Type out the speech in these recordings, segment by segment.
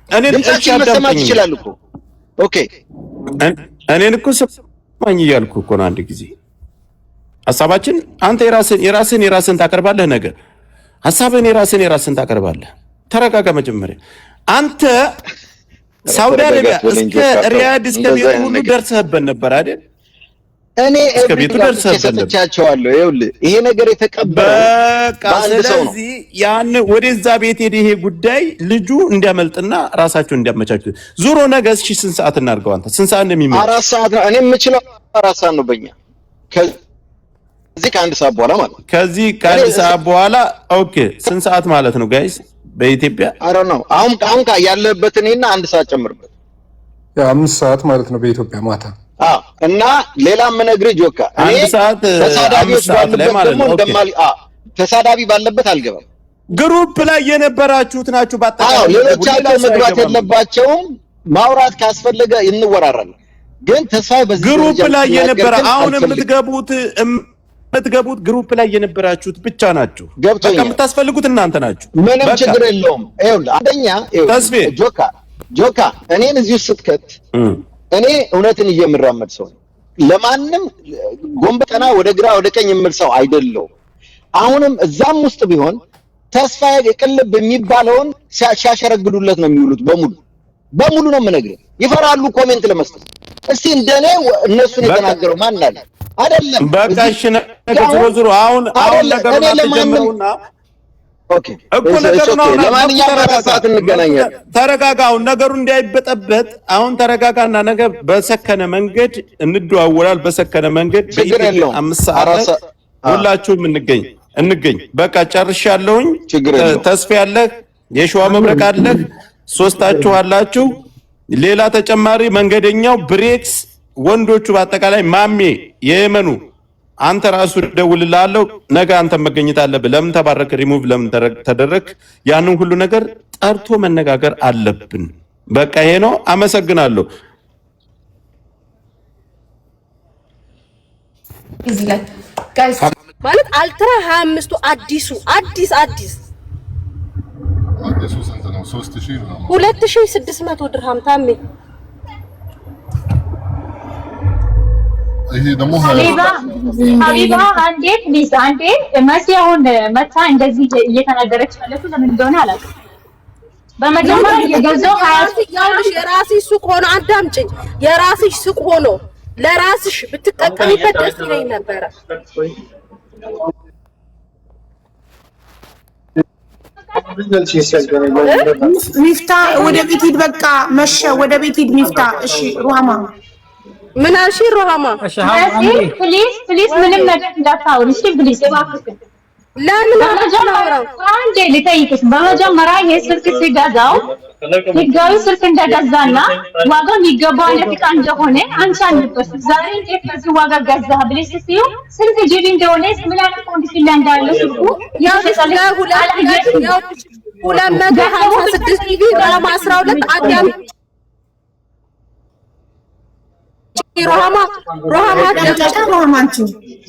ድምጻችን መሰማት ይችላል እኮ ኦኬ እኔን እኮ ሰማኝ እያልኩ እኮ ነው አንድ ጊዜ ሐሳባችን አንተ የራስን ታቀርባለህ ነገር ሐሳብን የራስን ታቀርባለህ ተረጋጋ መጀመሪያ አንተ ሳውዲ አረቢያ እስከ ሪያድ እስከ ቤቱ ሁሉ ደርሰህበት ነበር አይደል እኔ ቤቱ ደርሰህቻቸዋለሁ ይኸውልህ ይሄ ነገር የተቀበለው በቃ ስለዚህ ያን ወደዛ ቤት ይሄ ጉዳይ ልጁ እንዲያመልጥና ራሳቸው እንዲያመቻቹ ዙሮ ነገ እሺ ስንት ሰዓት እናርገው አንተ ስንት ሰዓት እንደሚመጣ 4 ሰዓት ነው እኔ የምችለው 4 ሰዓት ነው በእኛ ከዚህ ከአንድ ሰዓት በኋላ ማለት ከዚህ ከአንድ ሰዓት በኋላ ኦኬ ስንት ሰዓት ማለት ነው ጋይስ በኢትዮጵያ አረ ነው አሁን ያለበትን እና 1 ሰዓት ጨምርበት ያ 5 ሰዓት ማለት ነው በኢትዮጵያ ማታ እና ሌላ ምን ነግሬ ጆካ እኔ ተሳዳቢዎች ባለበት ደግሞ እንደማል ተሳዳቢ ባለበት አልገባም ግሩፕ ላይ የነበራችሁት ናችሁ ባጠቃላይ ሌሎቻቸው መግባት የለባቸውም ማውራት ካስፈለገ እንወራራለን ግን ተሳይ በዚህ ግሩፕ ላይ የነበረ አሁን የምትገቡት ግሩፕ ላይ የነበራችሁት ብቻ ናችሁ በቃ የምታስፈልጉት እናንተ ናችሁ ምንም ችግር የለውም ይኸውልህ አንደኛ ጆካ እኔን እዚህ ስትከት እኔ እውነትን እየምራመድ ሰው ለማንም ጎንበጠና ወደ ግራ ወደ ቀኝ የምል ሰው አይደለም አሁንም እዛም ውስጥ ቢሆን ተስፋዬ ቅልብ የሚባለውን ሲያሸረግዱለት ነው የሚውሉት በሙሉ ነው የምነግርህ ይፈራሉ ኮሜንት ለመስጠት እስቲ እንደኔ እነሱን የተናገረው ማን አለ አይደለም በቃ እሺ ነገሩ አሁን ነገሩ ተጀምሩና ኦኬ እኮ ነገሩ ነው ለማንኛውም ራሳት እንገናኛለን ተረጋጋው ነገሩ እንዳይበጠበጥ አሁን ተረጋጋና ነገ በሰከነ መንገድ እንደዋወላል በሰከነ መንገድ በኢትዮጵያ 5 ሰዓት ሁላችሁም እንገኝ በቃ ጨርሻለሁኝ ተስፋ ያለህ የሸዋ መብረቅ አለህ ሶስታችሁ አላችሁ ሌላ ተጨማሪ መንገደኛው ብሬክስ ወንዶቹ በአጠቃላይ ማሜ የየመኑ አንተ ራሱ ደውልልሃለሁ ነገ አንተ መገኘት አለብህ ለምን ተባረክ ሪሙቭ ለምን ተደረክ ያንን ሁሉ ነገር ጠርቶ መነጋገር አለብን በቃ ይሄ ነው አመሰግናለሁ እዚህ ላይ ጋይስ ማለት አልትራ 25 አዲስ ስንት ነው 3000 ነው 2600 ድርሃም ታሜ ይሄ ደግሞ ሀቢባ አንዴ መሲ አሁን መታ እንደዚህ እየተናገረች ማለት ለምን እንደሆነ አላውቅም በመጀመሪያ የገዛው 20 የራስሽ ሱቅ ሆኖ አዳምጪኝ የራስሽ ሱቅ ሆኖ ለራስሽ ብትጠቀሚበት ደስ ይለኝ ነበር ሚፍታ ወደ ቤት ሂድ በቃ መሸ ወደ ቤት ሂድ ሚፍታ እሺ ሩሃማ ምን አልሽ ሩሃማ ፕሊዝ ምንም ነገር እንዳታወሪ እሺ ፕሊዝ እባክህ ለምን አላወራው አንዴ ልጠይቅሽ በመጀመሪያ የስልክ ሲገዛው ህጋዊ ስልክ እንደገዛና ዋጋው የሚገባው አይነት ዕቃ እንደሆነ አንቺ አልነበርሽ ዛሬ እንዴት በዚህ ዋጋ ገዛህ ብለሽ ስትዩ ስንት ጂቢ እንደሆነ ምን አይነት ኮንዲሽን ላይ እንዳለ ስልኩ ያው 256 ጂቢ ራም 12 አዳም ሮሃማ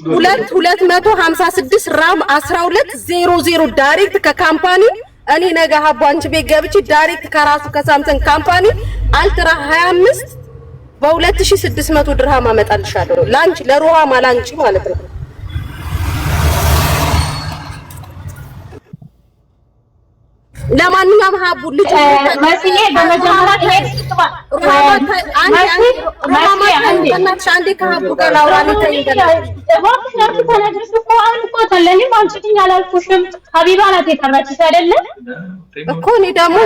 256 ራም 12 00 ዳይሬክት ከካምፓኒ እኔ ነገ ሀቡ አንቺ ቤት ገብቼ ዳይሬክት ከራሱ ከሳምሰንግ ካምፓኒ አልትራ 25 በ2600 ድርሃም አመጣልሻለሁ ላንቺ ለሮሃማ ላንቺ ማለት ነው ለማንኛውም ሀቡ ልጅ መስዬ በመጀመሪያ አንዴ ከሀቡ ጋር ላውራ ሀቢባ ናት የጠራችሽ አይደለ እኮ እኔ ደግሞ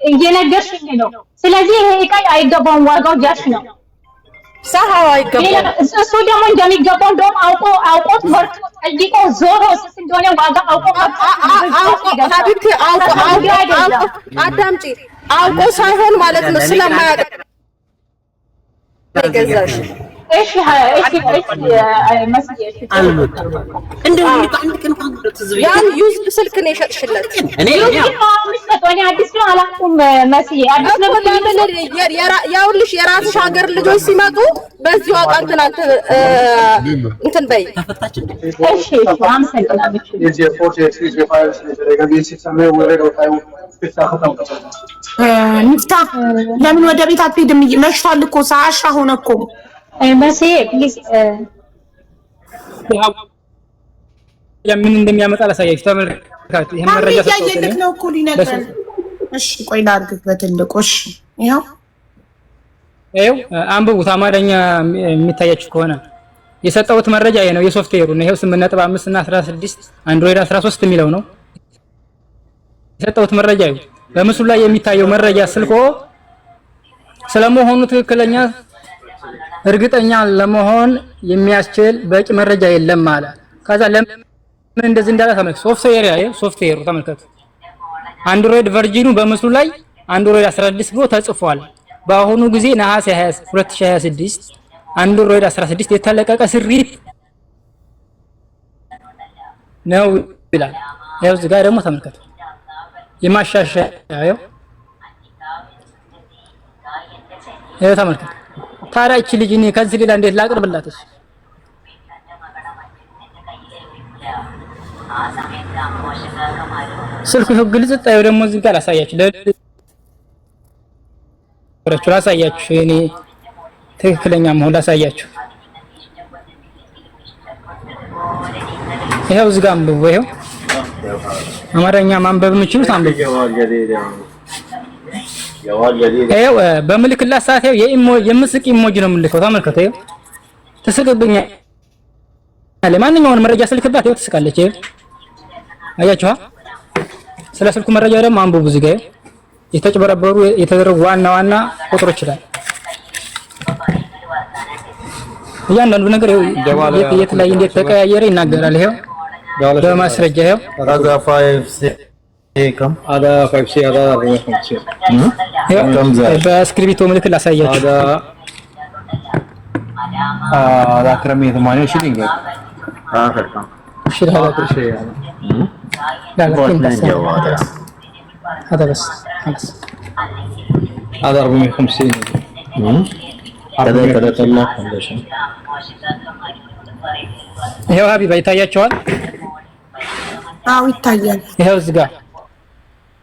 እየነገርሽኝ ነው ስለዚህ ይሄ ዕቃ አይገባውም ዋጋው ጃሽ ነው ሳሃው አይገባም እሱ ደግሞ እንደሚገባው እንደውም አውቆት ወርቶ ጠይቆ ዞሮ እንደሆነ ዋጋ አውቆ ሀቢብቲ አውቆ አዳምጪ አውቆ ሳይሆን ማለት ነው ስለማያውቅ ይገዛሽ እሺ መስዬ እንደው አንድ ቀን ያን ዩዝ ስልክ ነው የሸጥሽለት እኔ አዲስ ነው አላውቅም መስዬ አዲስ ነው ያውልሽ የራስሽ ሀገር ልጆች ሲመጡ በዚህ ዋጋ እንትን በይ እሺ አመሰግናለሁ ሚፍታ ለምን ወደ ቤት አትሄድም? መሽቷል እኮ ሰዓት ሆነ እኮ መሲ ፕሊዝ ለምን እንደሚያመጣ ላሳያችሁ ተመልካቹ። ይሄን መረጃ ሰጥተን ነው እኮ ሊነግረን። እሺ ቆይ ላድርግ በትልቁ። እሺ ይኸው አንብቡት። አማርኛ የሚታያችሁ ከሆነ የሰጠሁት መረጃ ይሄ ነው። የሶፍትዌሩ ነው። ይሄው 8.5 እና 16 አንድሮይድ 13 የሚለው ነው የሰጠሁት መረጃ። ይሄው በምስሉ ላይ የሚታየው መረጃ ስልኮ ስለመሆኑ ትክክለኛ እርግጠኛ ለመሆን የሚያስችል በቂ መረጃ የለም ማለት። ከዛ ለምን እንደዚህ እንዳለ ተመልከቱ። ሶፍትዌሩ ተመልከቱ። አንድሮይድ ቨርጂኑ በምስሉ ላይ አንድሮይድ 16 ብሎ ተጽፏል። በአሁኑ ጊዜ ነሐሴ 2026 አንድሮይድ 16 የተለቀቀ ስሪት ነው ይላል። ያው እዚህ ጋር ደግሞ ተመልከቱ የማሻሻያው ያው ተመልከቱ። ታዲያ እቺ ልጅ እኔ ከዚህ ሌላ እንዴት ላቅርብላትሽ? ስልኩ ግልጽ ታዩ። ደግሞ እዚህ ጋር ላሳያችሁ ላሳያችሁ እኔ ትክክለኛ መሆን ላሳያችሁ። ይሄው እዚህ ጋር አንብቡ። ይሄው አማርኛ ማንበብ የምችሉት አንብቡ። ይሄው በምልክላት ሰዓት ይሄው የምስቅ ኢሞጂ ነው የምልከው። ተመልከቱ። ይሄው ትስቅብኛለች። ማንኛውንም መረጃ ስልክባት ይሄው ትስቃለች። ይሄው አያችኋ። ስለ ስልኩ መረጃ ደግሞ አንብቡ። እዚህ ጋር የተጨበረበሩ የተደረጉ ዋና ቁጥሮች ይላል። እያንዳንዱ ነገር የት ላይ እንዴት ተቀያየረ ይናገራል። ይሄው በማስረጃ ይሄው هذا 5C هذا 450 በስክሪፕቶ ምልክት ላሳያችሁ። هذا اكرم 28 اخر كم هذا شيء لا هذا بس هذا 450 هذا 3000 فاونديشن ይሄው ሀቢባ ይታያቸዋል። አዎ ይታያል። ይሄው እዚህ ጋር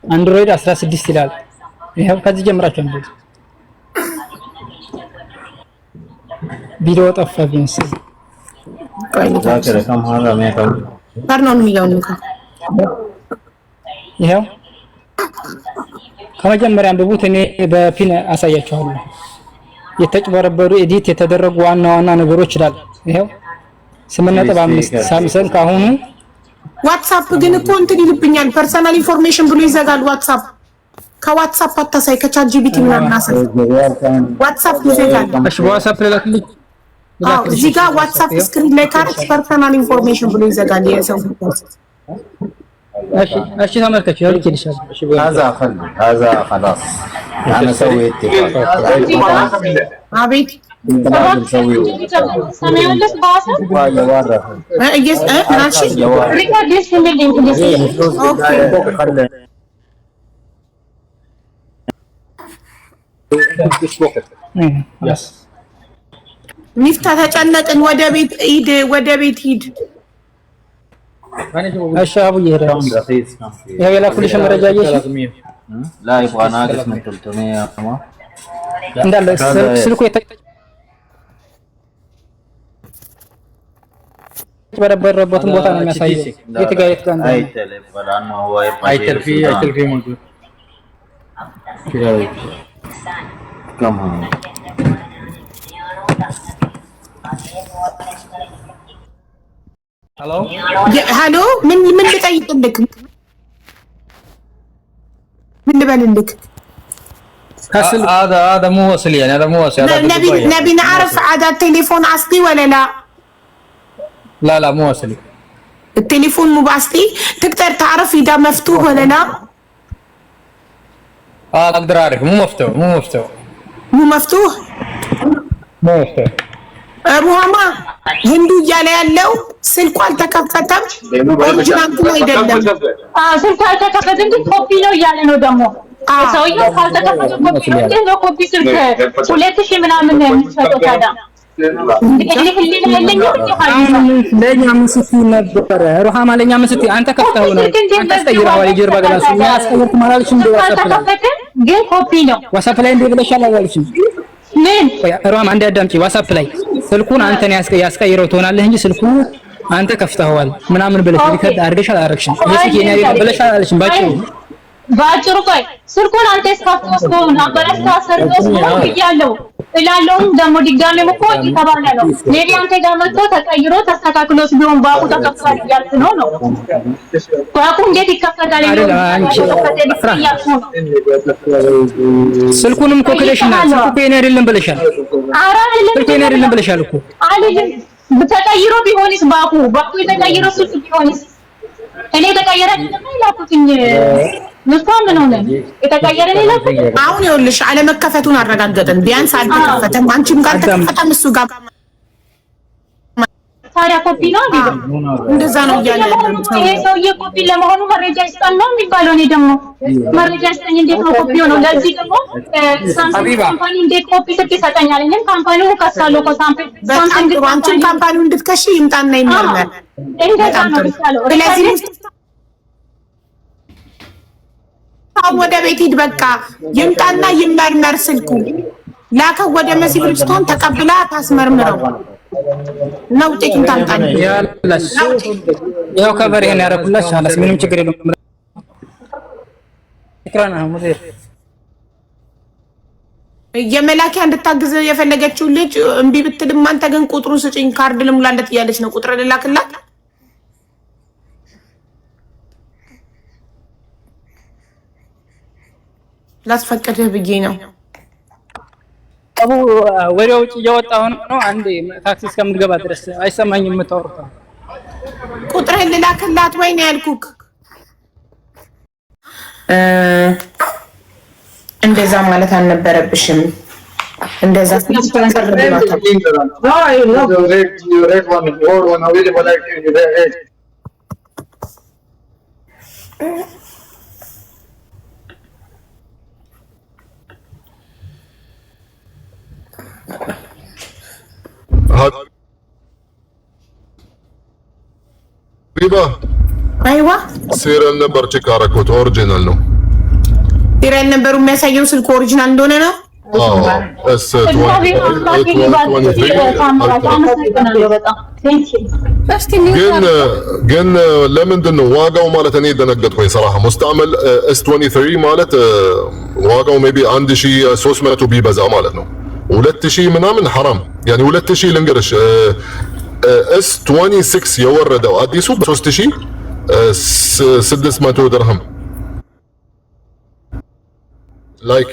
አንድሮይድ 16 ይላል። ይሄው ከዚህ ጀምራችሁ አንብቡ። ቪዲዮ ጠፋብኝ። ይሄው ከመጀመሪያ አንብቡት። እኔ በፒን አሳያችኋለሁ። የተጭበረበሩ ኤዲት የተደረጉ ዋና ነገሮች ይላል። ይሄው 8.5 ሳምሰንግ ካሁኑ ዋትስአፕ ግን እኮ እንትን ይልብኛል። ፐርሰናል ኢንፎርሜሽን ብሎ ይዘጋል። ዋትስአፕ ከዋትስአፕ አታሳይ ከቻት ጂቢቲ ምናምን አሰ ዋትስአፕ ይዘጋል። እሺ በዋትስአፕ ልላክልኝ። አዎ እዚህ ጋር ዋትስአፕ ስክሪን ላይ ካርት ፐርሰናል ኢንፎርሜሽን ብሎ ይዘጋል። የሰው እሺ ተመልከች። ያው ልክልሻል። هذا خلاص انا سويت አቤት ሰማያለስ ባሰ እየስ ናሽ ሪካርድ ይስልልኝ ፕሊዝ። ኦኬ ሚፍታ ተጨነቅን። ወደ ቤት ሂድ። እሺ አቡዬ ሄደ። ይሄው የላኩልሽ መረጃ እየሽ لا يبغى ناقص من 300 እንዳለ ስልኩ የተበረበረበትን ቦታ ነው የሚያሳየው። የት ጋር እንዳለ አይተል في موجود كم ሄሎ ምን ልጠይቅልክ? ምን ልበልልክ? هذا مو وصل يعني هذا مو وصل. نبي نعرف هذا التليفون اصلي ولا لا؟ لا مو وصل. التليفون مو اصلي. تقدر تعرف اذا مفتوح ولا لا؟ اقدر اعرف. مو مفتوح. مو مفتوح. ሩሃማ ህንዱ እያለ ያለው ስልኩ አልተከፈተም። ኦሪጂናል አይደለም። ስልኩ አልተከፈተም ግን ኮፒ ነው እያለ ነው ደግሞ ሰውዬው። ካልተከፈተ ኮፒ ነው። ኮፒ ስልክ 2000 ምናምን ነው የሚሰጠው ታዲያ ለኛ መስቲ ነበር ሩሃማ ለኛ መስቲ አንተ ከፍተው ነው አንተ አስቀይረዋል የጀርባ ገላሱ ያስቀይርኩ ማላለሽ እንደ ግን ኮፒ ነው ዋትስአፕ ላይ እንደ ብለሻል አላለሽም ምን ሩሃማ አንዴ አዳምጪ ዋትስአፕ ላይ ስልኩን አንተን ያስቀይረው ትሆናለህ እንጂ ስልኩ አንተ ከፍተዋል ምናምን ብለሽ ሪከርድ አድርገሻል አላረግሽም ይሄ የኔ አይደል ብለሻል አላለሽም ባጭሩ ቆይ ስልኩን አንተ እስካፍተው ነው አበላሽታ ሰርተስ ነው ይያለው እላለሁም ደግሞ ድጋሜ እኮ ይተባለ ነው ሜቢ አንተ ጋር መጥቶ ተቀይሮ ተስተካክሎስ ቢሆን ባቁ ተከፍቷል እያልክ ነው ባቁ እንዴት ይከፈታል ስልኩንም እኮ ክለሽናል ስልኩ የኔ አይደለም ብለሻል ስልኩ የኔ አይደለም ብለሻል እኮ አይደለም ተቀይሮ ቢሆንስ ባቁ የተቀይሮ ስልክ ቢሆንስ እኔ ተቀየረ አይደለም ይላኩትኝ መስዋዕት ነው ነው የተቀየረ ሌላ አሁን ይኸውልሽ አለመከፈቱን አረጋገጥን ቢያንስ አልተከፈተም አንቺም ጋር ተከፈተም እሱ ጋር ታዲያ ኮፒ ነው እንደዛ ነው እያለ ይሄ ሰውዬ ኮፒ ለመሆኑ መረጃ ይስጣል ነው የሚባለው እኔ ደግሞ መረጃ ይስጠኝ እንዴት ነው ኮፒ ነው ለዚህ ደግሞ ሳምሰንግ ካምፓኒ እንዴት ኮፒ ይሰጠኛል እኔም ካምፓኒው ከሳለው ሳምሰንግ አንቺም ካምፓኒው እንድትከሺ ይምጣና ይመርመር እንደዛ ነው ይቻለው ስለዚህ ወደ ቤት ሂድ በቃ ይምጣና ይመርመር ስልኩ ላከው ወደ መሲ ብርጅስቶን ተቀብላ ታስመርምረው ነው ውጤቱን ታምጣኝ ያላሽ ያው ከበር ይሄን ያረኩላሽ አላስ ምንም ችግር የለውም ኢክራና ሙዲር የመላኪያ እንድታግዝ የፈለገችው ልጅ እምቢ ብትልም አንተ ግን ቁጥሩን ስጪኝ ካርድ ልሙላለት እያለች ነው ቁጥር ልላክላት ላስፈቀድህ ብዬ ነው አቡ ወደ ውጭ እየወጣሁ ነው አንዴ ታክሲ እስከምትገባ ድረስ አይሰማኝም የምታወሩት ቁጥርህን ልላክላት ወይ ነው ያልኩክ እንደዛ ማለት አልነበረብሽም እንደዛ حبيبة ايوه سيريال نمبر تشيك አረኩት ኦሪጂናል ነው ሲሪያል ነምበሩ የሚያሳየው ስልክ ኦሪጂናል እንደሆነ ነው እስ 23 ግን ለምንድን ነው ዋጋው ማለት እኔ ደነገጥኩኝ صراحه مستعمل S23 ማለት ዋጋው ሜቢ 1300 ቢበዛ ማለት ነው 2000 ምናምን حرام يعني 2000 ልንገርሽ S26 የወረደው አዲሱ በ3600 ድርሃም ላይክ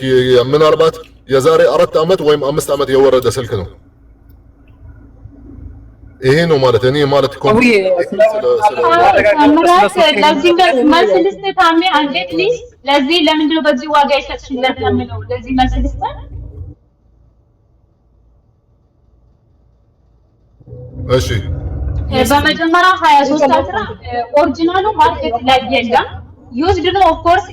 ምናልባት የዛሬ 4 አመት ወይም 5 አመት የወረደ ስልክ ነው ይሄ ነው ማለት እኔ ማለት ለዚህ ለምንድነው በዚህ ዋጋ ይሰጥሽለት ለምነው ለዚህ መስልስተ እሺ በመጀመሪያ 23 አስራ ኦሪጂናሉ ማርኬት ላይ የለም ዩዝድ ነው ኦፍ ኮርስ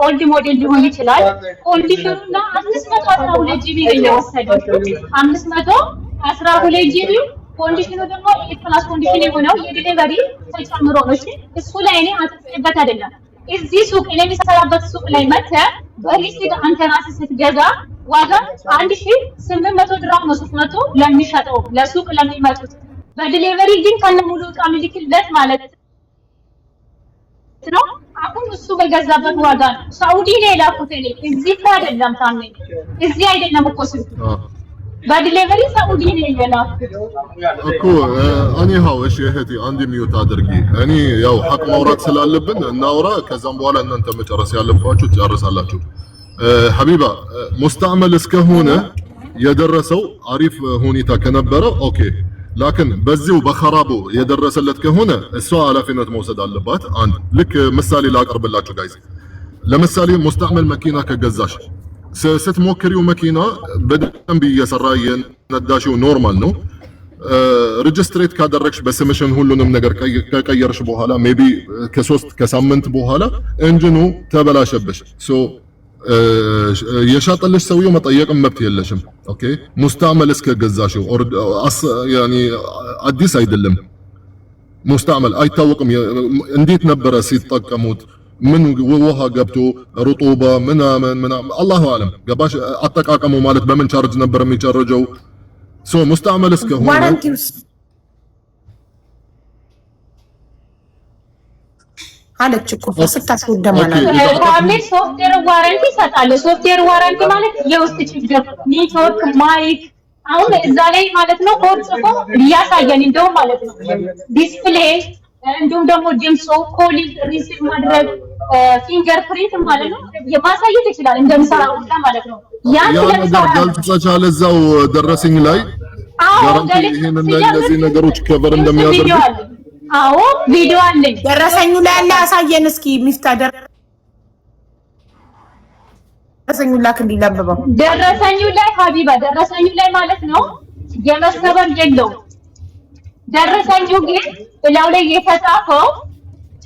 ኦልድ ሞዴል ሊሆን ይችላል ኮንዲሽኑና 512 ጂቢ ነው ወሰደው 512 ጂቢ ኮንዲሽኑ ደግሞ ኤክስፕላስ ኮንዲሽን የሆነው የዲሊቨሪ ተጨምሮ ነው እሺ እሱ ላይ እኔ አጥፍቼበት አይደለም እዚህ ሱቅ እኔ የሚሰራበት ሱቅ ላይ መተ በሊስት አንተ ራስህ ስትገዛ ዋጋ 1800 ድራም ነው 300 ለሚሸጠው ለሱቅ ለሚመጡት በዲሊቨሪ ግን ከነሙሉ ዕቃ ምልክለት ማለት ነው አሁን እሱ በገዛበት ዋጋ ነው ሳውዲ ላይ ላኩት እኔ እዚህ አይደለም ታኔ እዚህ አይደለም እኮ ስልኩ በዲሊቨሪ ሳውዲ ላይ የላኩት እኮ እኔ ሃው እሺ እህቴ አንድ ሚውት አድርጊ እኔ ያው ሐቅ ማውራት ስላለብን እናውራ ከዛም በኋላ እናንተ መጨረስ ያለባችሁ ትጨርሳላችሁ ሐቢባ ሙስተዕመል እስከሆነ የደረሰው አሪፍ ሁኔታ ከነበረ ኦኬ ላኪን በዚሁ በخرابو የደረሰለት ከሆነ እሷ ኃላፊነት መውሰድ አለባት አንድ ልክ ምሳሌ ላቀርብላችሁ ጋይስ ለምሳሌ ሙስተዕመል መኪና ከገዛሽ ስትሞክሪው መኪና በደንብ እየሰራ የነዳሽው ኖርማል ነው ሬጅስትሬት ካደረግሽ በስምሽን ሁሉንም ነገር ከቀየርሽ በኋላ ሜቢ ከ3 ከሳምንት በኋላ ኢንጂኑ ተበላሸብሽ ሶ የሻጠልሽ ሰውየው መጠየቅም መብት የለሽም። ኦኬ ሙስታመል እስከገዛሽው ያኒ አዲስ አይደለም። ሙስታመል አይታወቅም እንዴት ነበረ ሲጠቀሙት ምን ውሃ ገብቶ ሩጡባ ምናምን አላሁ አለም ገባሽ። አጠቃቀሙ ማለት በምን ቻርጅ ነበር የሚጨርጀው ሙስታመል እስከሆነ አለች እኮ ስታስወደማና ታብሌት ሶፍትዌር ዋረንቲ ይሰጣል። ሶፍትዌር ዋረንቲ ማለት የውስጥ ችግር ኔትወርክ ማይክ አሁን እዛ ላይ ማለት ነው ኮድ ጽፎ ሊያሳየን እንደውም ማለት ነው ዲስፕሌይ እንዲሁም ደግሞ ድምጽ ኮሊንግ ሪሲቭ ማድረግ ፊንገር ፕሪንት ማለት ነው የማሳየት ይችላል እንደምሰራው ማለት ነው። ያን ያልተቻለ እዛው ደረሰኝ ላይ ጋራንቲ ይሄንን እነዚህ ነገሮች ከቨር እንደሚያደርጉ አዎ ቪዲዮ አለኝ። ደረሰኙ ላይ ያለ አሳየን እስኪ ሚፍታ ደረሰኙ ላክ እንዲለብበው ደረሰኙ ላይ ሀቢባ ደረሰኙ ላይ ማለት ነው የመሰበር የለው። ደረሰኙ ግን እላው ላይ የተጻፈው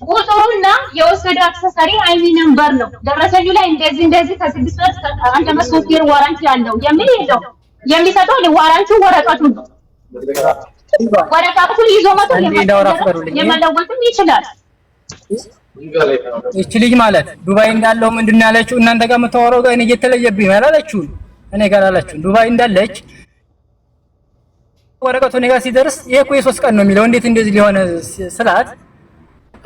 ቁጥሩና የወሰደው አክሰሰሪ አይሚ ነምበር ነው። ደረሰኙ ላይ እንደዚህ ከ6 ወር እስከ 1 ዓመት ሶፍትዌር ዋራንቲ ያለው የሚል የለው። የሚሰጠው ዋራንቲው ወረቀቱ ነው። ወረቀቱን ይዞ መጥቶ የመለወጥም ይችላል። እቺ ልጅ ማለት ዱባይ እንዳለው ምንድነው ያለችው? እናንተ ጋር የምታወራው ጋር እኔ እየተለየብኝ ነው ያላለችው። እኔ ጋር አላለችው ዱባይ እንዳለች ወረቀቱ እኔ ጋር ሲደርስ ይሄ እኮ የ3 ቀን ነው የሚለው እንዴት እንደዚህ ሊሆን ስላት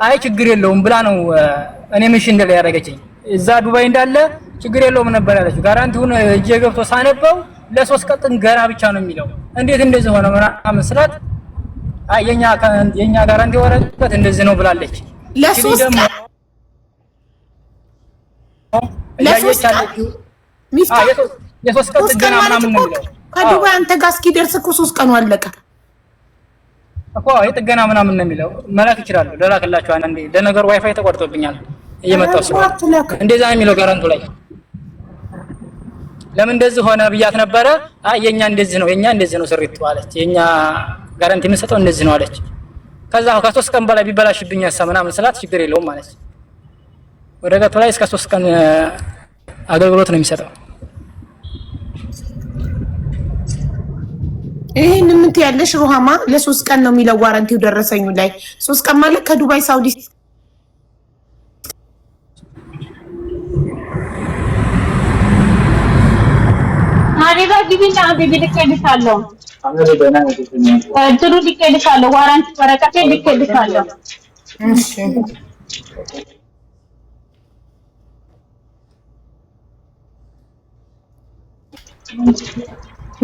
አይ ችግር የለውም ብላ ነው እኔ ምሽ እንደለ ያደረገችኝ። እዛ ዱባይ እንዳለ ችግር የለውም ነበር ያለችው። ጋራንቲውን እጄ ገብቶ ሳነበው ለ3 ቀን ገና ብቻ ነው የሚለው። እንዴት እንደዚህ ሆነ ምናምን ስላት አይ የኛ ጋራንቲ ወረቀት እንደዚህ ነው ብላለች። ለ3 ቀን ገና ምናምን ነው የሚለው። ከዱባይ አንተ ጋር እስኪደርስ እኮ 3 ቀኑ አለቀ እኮ የጥገና ምናምን ነው የሚለው። መላክ ይችላል ለላክላችሁ አንዴ። ለነገሩ ዋይፋይ ተቆርጦብኛል እየመጣው ስለሆነ እንደዛ ነው የሚለው ጋራንቱ ላይ። ለምን እንደዚህ ሆነ ብያት ነበረ። አይ የኛ እንደዚህ ነው የኛ እንደዚህ ነው ስሪቱ አለች። የኛ ጋራንቲ የምንሰጠው እንደዚህ ነው አለች። ከዛ ከ3 ቀን በላይ ቢበላሽብኝ ምናምን ስላት ችግር የለውም ማለት ወረቀቱ ላይ እስከ 3 ቀን አገልግሎት ነው የሚሰጠው። ይሄን ምን ትያለሽ ሩሃማ? ለ3 ቀን ነው የሚለው ዋራንቲው ደረሰኙ ላይ። 3 ቀን ማለት ከዱባይ ሳውዲ ሀቢባ ግቢና ሀቢብ ልኬልሻለሁ። እንትኑ ልኬልሻለሁ ዋራንቲ ወረቀቴ ልኬልሻለሁ። እሺ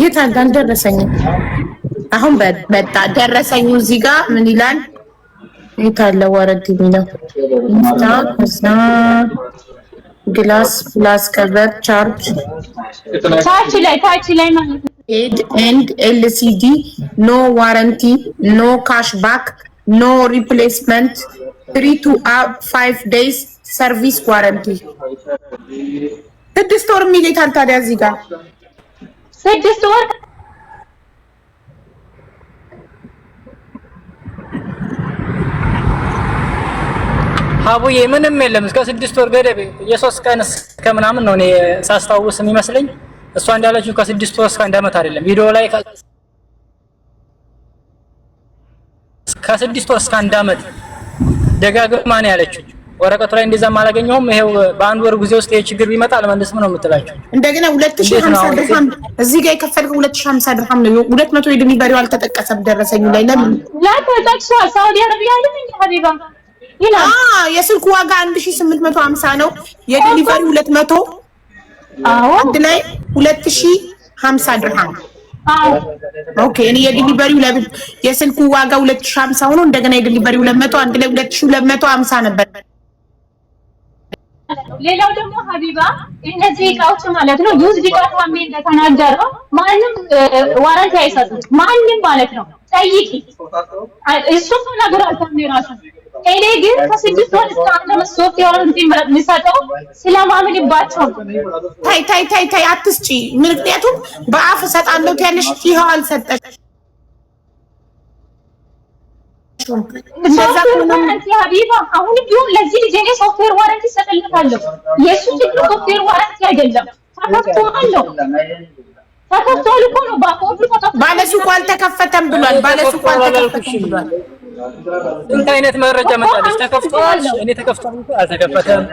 የታል አልደረሰኝም። አሁን በጣ ደረሰኙ እዚህ ጋር ምን ይላል? የታለ ዋረንቲ የሚለው ግላስ ፕላስ ከቨር ቻርጅ ታች ላይ ማለት ነው። ኤንድ ኤልሲዲ ኖ ዋረንቲ ኖ ካሽ ባክ ኖ ሪፕሌስመንት 3 to 5 days ሰርቪስ ዋረንቲ 6 ወር የሚል የታል ታዲያ እዚህ ጋር 6 ወር ሀቡዬ ምንም የለም። እስከ 6 ወር ገደብ የ3 ቀን ከምናምን ነው እኔ ሳስታውስ የሚመስለኝ። እሷ እንዳለችው ከ6 ወር እስከ 1 ዓመት አይደለም። ቪዲዮ ላይ ከ6 ወር እስከ 1 ዓመት ደጋግማ ነው ያለችው። ወረቀቱ ላይ እንደዛም አላገኘሁም። ይሄው በአንድ ወር ጊዜ ውስጥ የችግር ቢመጣ አልመልስም ነው የምትላቸው። እንደገና 2050 ድርሃም እዚህ ጋር የከፈልከው 2050 ድርሃም ነው። 200 የዲሊቨሪው አልተጠቀሰም ደረሰኙ ላይ ለምን ተጠቅሷል? ሳውዲ አረቢያ አይደል እንዴ ሀቢባ? የስልኩ ዋጋ 1850 ነው። የዲሊቨሪው 200 አንድ ላይ 2050 ድርሃም። ኦኬ እኔ የዲሊቨሪው የስልኩ ዋጋ 2050 ሆኖ እንደገና የዲሊቨሪው 200 አንድ ላይ 2250 ነበር። ሌላው ደግሞ ሀቢባ እነዚህ እቃዎች ማለት ነው ዩዝድ እቃ ማሜ እንደተናገረው ማንም ዋራንቲ አይሰጥም። ማንም ማለት ነው ጠይቂ እሱ ተናግሯል ራሱ። እኔ ግን ከ6 ወር እስከ 1 ዓመት ሶፍትዌር የሚሰጠው ስለማምንባቸው። ታይ አትስጪ። ምክንያቱም በአፍ እሰጣለሁ ያለሽ ይኸው አልሰጠሽም። አይሰጣችሁም። እንደዛ ከሆነ ሀቢባ አሁን ቢሆን ለዚህ ልጅ እኔ ሶፍትዌር ዋረንቲ ሰጥልታለሁ። የሱ ችግር ሶፍትዌር ዋረንቲ አይደለም። ተከፍቷል እኮ ነው ባኮርዱ ተከፍቷል። ባለሱቁ አልተከፈተም ብሏል። ባለሱቁ አልተከፈተም ብሏል። እንት አይነት መረጃ መጣለች። ተከፍቷል እኔ ተከፍቷል አልተከፈተም።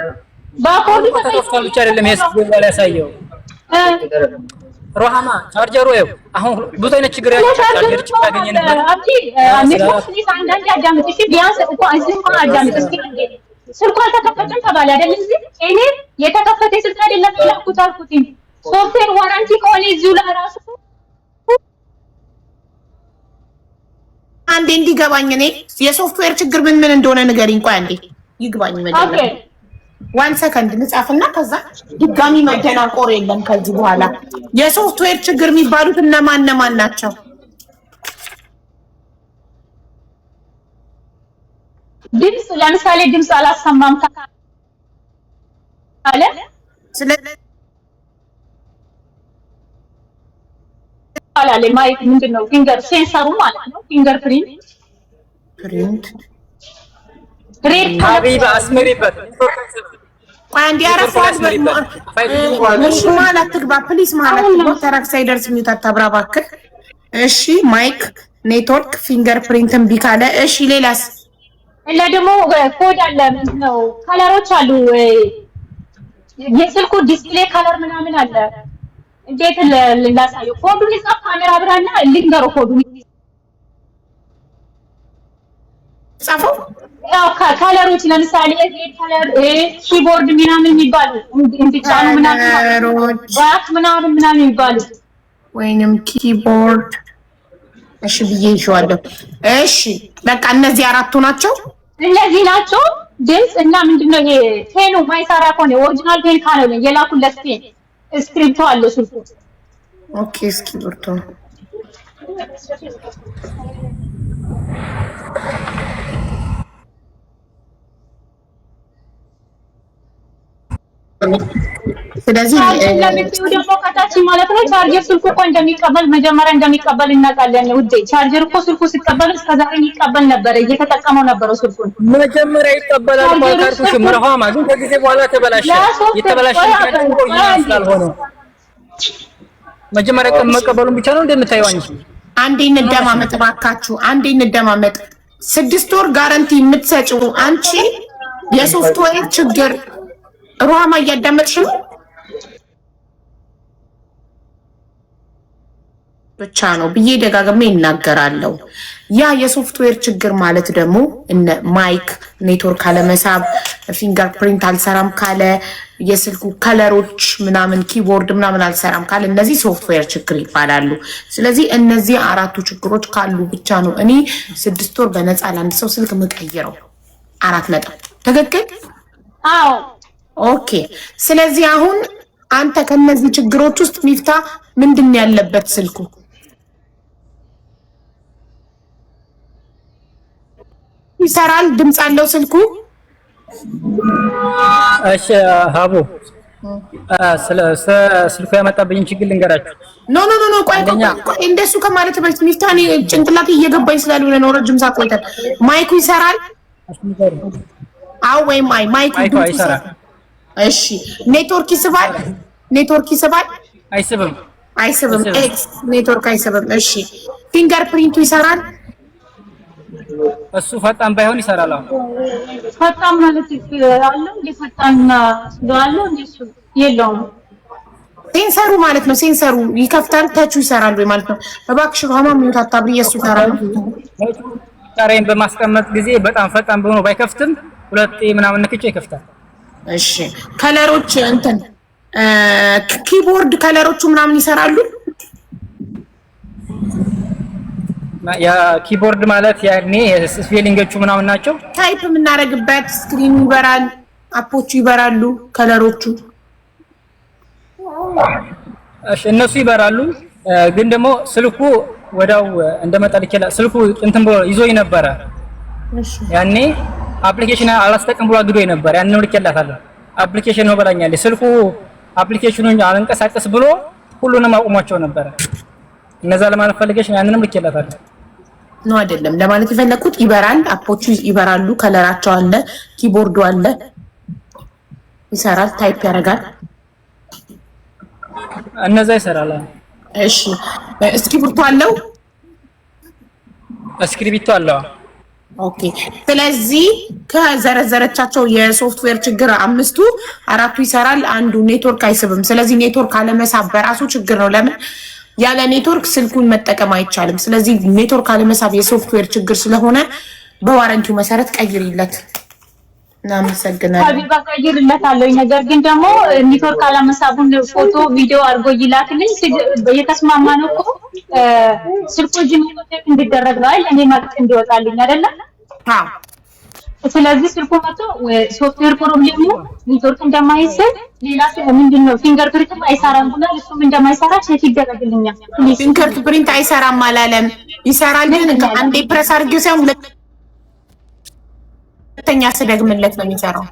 ባኮርዱ ተከፍቷል ብቻ አይደለም የሱ ያሳየው ሮሃማ ቻርጀሩ ይኸው አሁን ብዙ አይነት ችግር ያለው ቻርጀር ችግር ያገኘንበት አብዲ ኔትወርክ አንዳንዴ አዳምጥሽ ቢያንስ እኮ እዚህ እንኳን አዳምጥ እስኪ ስልኩ አልተከፈተም ተባለ አይደል? እዚህ እኔ የተከፈተ ስልክ አይደለም ያልኩት አልኩት። ሶፍትዌር ዋራንቲ ከሆነ እዚሁ ለራሱ አንዴ እንዲገባኝ እኔ የሶፍትዌር ችግር ምን እንደሆነ ንገሪኝ። ቆይ አንዴ ይግባኝ መጀመሪያ 1 ሰከንድ ልጻፍና ከዛ ድጋሚ መደናቆር የለም ከዚህ በኋላ። የሶፍትዌር ችግር የሚባሉት እነማን ናቸው? ድምጽ ለምሳሌ ድምጽ አላሰማም ካለ ስለዚህ አላለ ማይክ ምንድነው? ፊንገር ሴንሰሩ ማለት ነው። ፊንገር ፕሪንት ሬድ ሀቢባ አስመሪበት አንዴ አረፋት እሺ ማለት ትግባ ፕሊስ ማለት ነው። ተራክ ሳይደርስ ሚውት አታብራ እባክህ። እሺ ማይክ ኔትወርክ ፊንገር ፕሪንትን ቢካለ እሺ ሌላስ? እና ደግሞ ኮድ አለ ምንድነው? ከለሮች አሉ። የስልኩ ዲስፕሌይ ከለር ምናምን አለ። እንዴት ላሳየው? ኮዱን ይጻፍ ካሜራ ብራና ልንገረው ኮዱን ጻፈው። ያው ከለሮች ለምሳሌ ሬድ ከለር ኪቦርድ ምናምን የሚባሉ እንዲጫኑ ምናምን ባክ ምናምን የሚባሉ ወይንም ኪቦርድ እሺ ብዬ ይዤዋለሁ። እሺ በቃ እነዚህ አራቱ ናቸው። እነዚህ ናቸው። ድምጽ እና ምንድነው ይሄ ፔኑ ማይሰራ ከሆነ ኦሪጂናል ፔን ካልሆነ የላኩለት ፔን ስክሪፕቱ አለ ስልኩ። ኦኬ እስክሪፕቱ ስለዚህ ለምንድነው ደግሞ ከታች ማለት ነው ቻርጀር ስልኩ እኮ እንደሚቀበል መጀመሪያ እንደሚቀበል እናውቃለን። ውዴ ቻርጀር እኮ ስልኩ ሲቀበል እስከዛሬ ይቀበል ነበር፣ እየተጠቀመው ነበር ስልኩን። መጀመሪያ ይቀበላል ማካርኩሽ ምርሃማ ግን ከጊዜ በኋላ ተበላሸ። የተበላሸ ነው ስላልሆነ መጀመሪያ መቀበሉን ብቻ ነው እንደምታየው አንቺ። አንዴ እንደማመጥ ባካችሁ፣ አንዴ እንደማመጥ 6 ወር ጋራንቲ የምትሰጪው አንቺ የሶፍትዌር ችግር ሩሃማ እያዳመጥሽ ነው ብቻ ነው ብዬ ደጋግሜ ይናገራለሁ። ያ የሶፍትዌር ችግር ማለት ደግሞ እነ ማይክ ኔትወርክ አለመሳብ፣ ፊንገር ፕሪንት አልሰራም ካለ፣ የስልኩ ከለሮች ምናምን ኪቦርድ ምናምን አልሰራም ካለ እነዚህ ሶፍትዌር ችግር ይባላሉ። ስለዚህ እነዚህ አራቱ ችግሮች ካሉ ብቻ ነው እኔ 6 ወር በነፃ ለአንድ ሰው ስልክ የምቀይረው። 4 ነጥብ ትክክል? አዎ ኦኬ። ስለዚህ አሁን አንተ ከነዚህ ችግሮች ውስጥ ሚፍታ ምንድን ያለበት ስልኩ? ይሰራል? ድምጽ አለው ስልኩ? እሺ ሀቡ ስልኩ ያመጣብኝ ችግር ልንገራችሁ። ኖ ቆይ እንደሱ ከማለት በፊት ሚፍታ እኔ ጭንቅላት እየገባኝ ስላልሆነ ነው ረጅም ሰዓት ቆይተን። ማይኩ ይሰራል? አዎ ወይ ማይኩ ይሰራል? እሺ ኔትወርክ ይስባል? አይስብም። ኤክስ ኔትወርክ አይስብም። እሺ ፊንገር ፕሪንቱ ይሰራል? እሱ ፈጣን ባይሆን ይሰራል። ፈጣን ማለት አለው እንዴ? ፈጣን አለው እንዴ? እሱ የለውም። ሴንሰሩ ማለት ነው። ሴንሰሩ ይከፍታል፣ ታቹ ይሰራል ወይ ማለት ነው። እባክሽ ሩሃማ ሚውት አታብሪ። የሱ ተራራ ታሬን በማስቀመጥ ጊዜ በጣም ፈጣን ሆኖ ባይከፍትም ሁለቴ ምናምን ንክቼ ይከፍታል። እሺ ከለሮች እንትን ኪቦርድ ከለሮቹ ምናምን ይሰራሉ? ያ ኪቦርድ ማለት ያኔ ስፔሊንጎቹ ምናምን ናቸው። ታይፕ የምናደርግበት ስክሪኑ ይበራል፣ አፖቹ ይበራሉ፣ ከለሮቹ እሺ እነሱ ይበራሉ። ግን ደግሞ ስልኩ ወዳው እንደመጣል ይችላል። ስልኩ እንትን ብሎ ይዞኝ ነበረ። እሺ ያኔ አፕሊኬሽን አላስጠቅም ብሎ አግዶኝ ነበር። ያንን ልኬላታለሁ። አፕሊኬሽን ነው በላኛለች። ስልኩ አፕሊኬሽኑን አልንቀሳቀስ ብሎ ሁሉንም አቁሟቸው ነበረ። እነዛ ለማለት ፈልገሽ ያንንም ልኬላታለሁ። ነው አይደለም ለማለት የፈለኩት ይበራል አፖቹ ይበራሉ ከለራቸው አለ ኪቦርዱ አለ ይሰራል ታይፕ ያደርጋል እነዛ ይሰራል እሺ እስክሪብቶ አለው እስክሪብቶ አለው ኦኬ ስለዚህ ከዘረዘረቻቸው የሶፍትዌር ችግር አምስቱ አራቱ ይሰራል አንዱ ኔትወርክ አይስብም ስለዚህ ኔትወርክ አለመሳብ በራሱ ችግር ነው ለምን ያለ ኔትወርክ ስልኩን መጠቀም አይቻልም ስለዚህ ኔትወርክ አለመሳብ የሶፍትዌር ችግር ስለሆነ በዋረንቲው መሰረት ቀይሪለት እናመሰግናለን ሀቢባ ቀይርለታለሁ ነገር ግን ደግሞ ኔትወርክ አለመሳቡን ፎቶ ቪዲዮ አድርጎ ይላክልኝ በየተስማማነው እኮ ስልኩ ጂሜል እንዲደረግ ነው አይደል እኔ ማጥቅ እንዲወጣልኝ አይደለ አዎ ስለዚህ ስልኩ መጥቶ ሶፍትዌር ፕሮብሌም ነው ኔትወርክ እንደማይሰጥ ሌላ ምንድነው ፊንገርፕሪንት አይሰራም ብላ እሱም እንደማይሰራ ቼክ ይደረግልኛል ፊንገርፕሪንት አይሰራም አላለም ይሰራል ግን አንዴ ፕሬስ አድርጌው ሳይሆን ሁለተኛ ስደግምለት ነው የሚሰራው